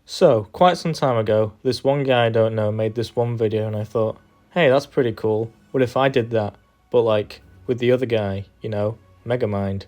So, quite some time ago, this one guy I don't know made this one video and I thought, hey, that's pretty cool. What if I did that? But like, with the other guy, Megamind.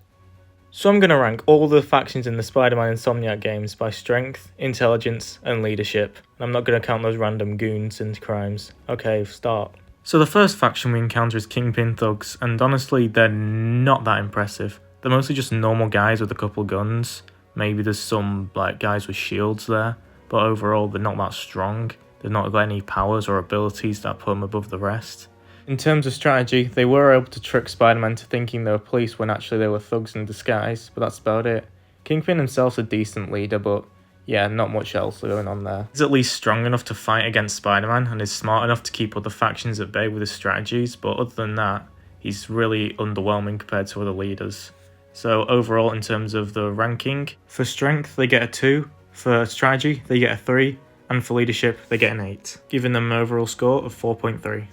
So I'm going to rank all the factions in the Spider-Man Insomniac games by strength, intelligence, and leadership. And I'm not going to count those random goons and crimes. Okay, start. So the first faction we encounter is Kingpin Thugs, and honestly, they're not that impressive. They're mostly just normal guys with a couple guns. Maybe there's some guys with shields there. But overall, they're not that strong. They've not got any powers or abilities that put them above the rest. In terms of strategy, they were able to trick Spider-Man to thinking they were police when actually they were thugs in disguise, but that's about it. Kingpin himself's a decent leader, but yeah, not much else going on there. He's at least strong enough to fight against Spider-Man and is smart enough to keep other factions at bay with his strategies, but other than that, he's really underwhelming compared to other leaders. So overall, in terms of the ranking, for strength, they get a 2. For strategy, they get a 3, and for leadership, they get an 8, giving them an overall score of 4.3.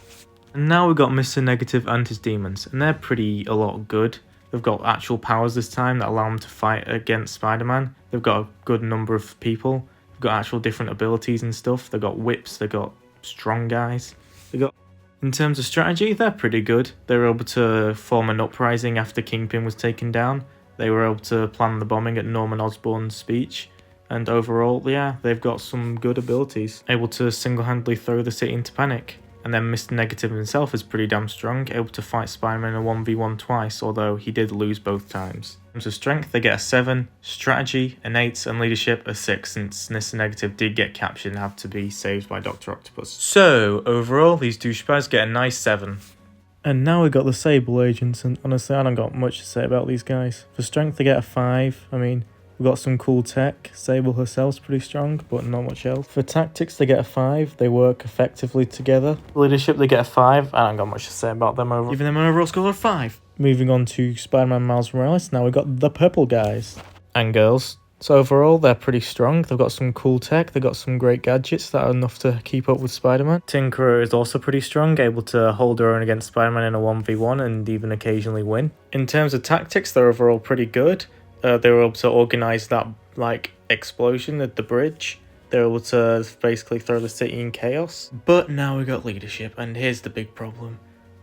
And now we've got Mr. Negative and his demons, and they're a lot good. They've got actual powers this time that allow them to fight against Spider-Man. They've got a good number of people. They've got actual different abilities and stuff. They've got whips, they've got strong guys. In terms of strategy, they're pretty good. They were able to form an uprising after Kingpin was taken down. They were able to plan the bombing at Norman Osborn's speech. And overall, yeah, they've got some good abilities. Able to single-handedly throw the city into panic. And then Mr. Negative himself is pretty damn strong, able to fight Spider-Man in a 1v1 twice, although he did lose both times. In terms of strength, they get a 7, strategy an 8, and leadership a 6, since Mr. Negative did get captured and have to be saved by Dr. Octopus. So, overall, these douchebags get a nice 7. And now we got the Sable agents, and honestly, I don't got much to say about these guys. For strength, they get a 5. We've got some cool tech. Sable herself's pretty strong, but not much else. For tactics, they get a 5. They work effectively together. For leadership, they get a 5. I don't got much to say about them overall. Giving them an overall score of 5. Moving on to Spider-Man Miles Morales, now we've got the purple guys. And girls. So overall, they're pretty strong. They've got some cool tech. They've got some great gadgets that are enough to keep up with Spider-Man. Tinkerer is also pretty strong, able to hold her own against Spider-Man in a 1v1 and even occasionally win. In terms of tactics, they're overall pretty good. They were able to organise that explosion at the bridge. They were able to basically throw the city in chaos. But now we got leadership, and here's the big problem.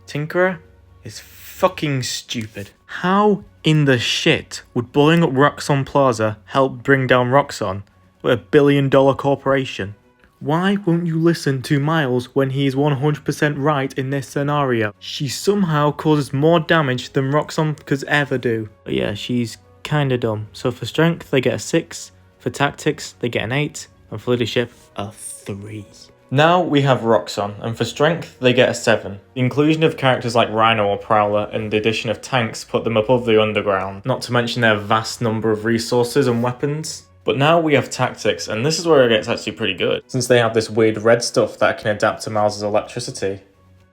Tinkerer is fucking stupid. How in the shit would blowing up Roxxon Plaza help bring down Roxxon? We're $1 billion corporation. Why won't you listen to Miles when he is 100% right in this scenario? She somehow causes more damage than Roxxon could ever do. But yeah, she's kinda dumb. So for strength, they get a 6. For tactics, they get an 8. And for leadership, a 3. Now we have Roxxon, and for strength, they get a 7. The inclusion of characters like Rhino or Prowler and the addition of tanks put them above the underground, not to mention their vast number of resources and weapons. But now we have tactics, and this is where it gets actually pretty good, since they have this weird red stuff that can adapt to Miles' electricity,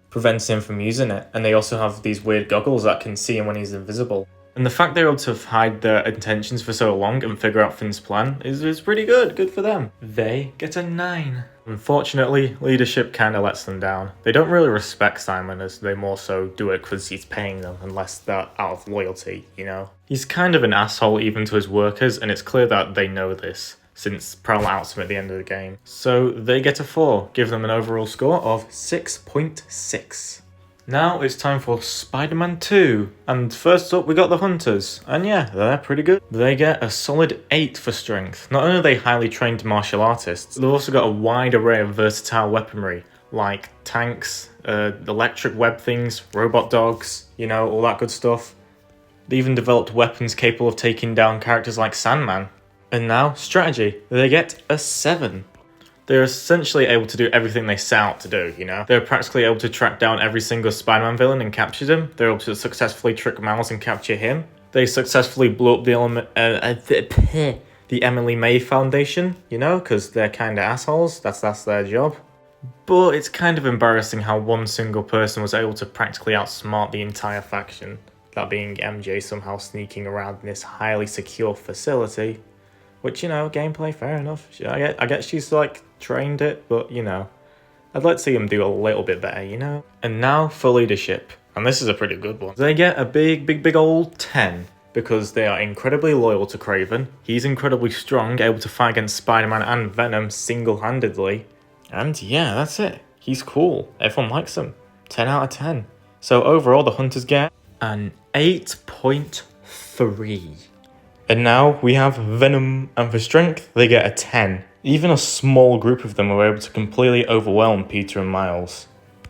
prevents him from using it, and they also have these weird goggles that can see him when he's invisible. And the fact they're able to hide their intentions for so long and figure out Finn's plan is pretty good. Good for them. They get a 9. Unfortunately, leadership kind of lets them down. They don't really respect Simon, as they more so do it because he's paying them, unless they're out of loyalty, He's kind of an asshole even to his workers, and it's clear that they know this, since Prowler outs him at the end of the game. So they get a 4, give them an overall score of 6.6. Now it's time for Spider-Man 2, and first up we got the Hunters, and yeah, they're pretty good. They get a solid 8 for strength. Not only are they highly trained martial artists, they've also got a wide array of versatile weaponry, like tanks, electric web things, robot dogs, all that good stuff. They even developed weapons capable of taking down characters like Sandman. And now, strategy. They get a 7. They're essentially able to do everything they set out to do, They're practically able to track down every single Spider-Man villain and capture them. They're able to successfully trick Miles and capture him. They successfully blew up the Emily May Foundation, because they're kind of assholes. That's their job. But it's kind of embarrassing how one single person was able to practically outsmart the entire faction. That being MJ somehow sneaking around in this highly secure facility. Which, gameplay, fair enough. I get she's, trained it, but, I'd like to see them do a little bit better, And now for leadership. And this is a pretty good one. They get a big old 10. because they are incredibly loyal to Kraven. He's incredibly strong, able to fight against Spider-Man and Venom single-handedly. And yeah, that's it. He's cool. Everyone likes him. 10 out of 10. So overall, the Hunters get an 8.3. And now we have Venom, and for strength, they get a 10. Even a small group of them were able to completely overwhelm Peter and Miles.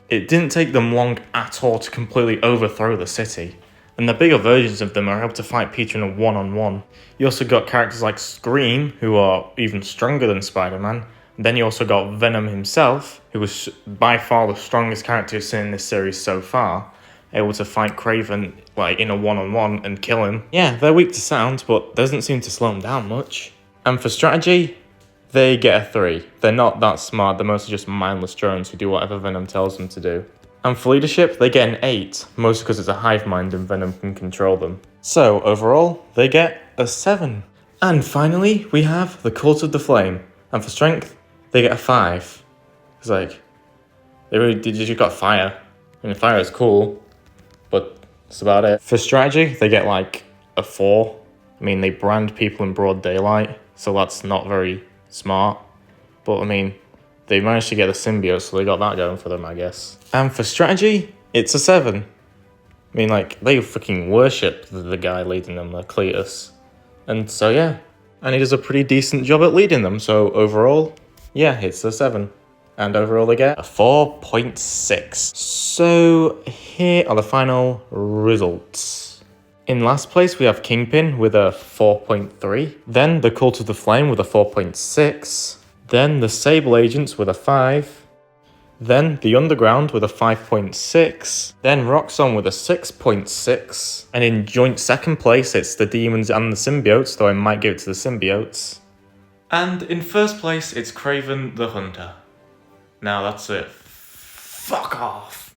It didn't take them long at all to completely overthrow the city. And the bigger versions of them are able to fight Peter in a one-on-one. You also got characters like Scream, who are even stronger than Spider-Man. And then you also got Venom himself, who was by far the strongest character seen in this series so far, able to fight Kraven like in a one-on-one and kill him. Yeah, they're weak to sound, but doesn't seem to slow them down much. And for strategy, they get a 3. They're not that smart, they're mostly just mindless drones who do whatever Venom tells them to do. And for leadership, they get an 8, mostly because it's a hive mind and Venom can control them. So overall, they get a 7. And finally, we have the Cult of the Flame. And for strength, they get a 5. It's like, they really just got fire. I mean, fire is cool, but that's about it. For strategy, they get like a 4. I mean, they brand people in broad daylight, so that's not very smart. But I mean, they managed to get the symbiote, so they got that going for them, I guess. And for strategy, it's a 7. I mean, like, they freaking worship the guy leading them, the Cletus. And so, yeah. And he does a pretty decent job at leading them, so overall, yeah, it's a 7. And overall they get a 4.6. So, here are the final results. In last place, we have Kingpin with a 4.3. Then the Cult of the Flame with a 4.6. Then the Sable Agents with a 5. Then the Underground with a 5.6. Then Roxxon with a 6.6. And in joint second place, it's the Demons and the Symbiotes, though I might give it to the Symbiotes. And in first place, it's Kraven the Hunter. Now that's it. Fuck off.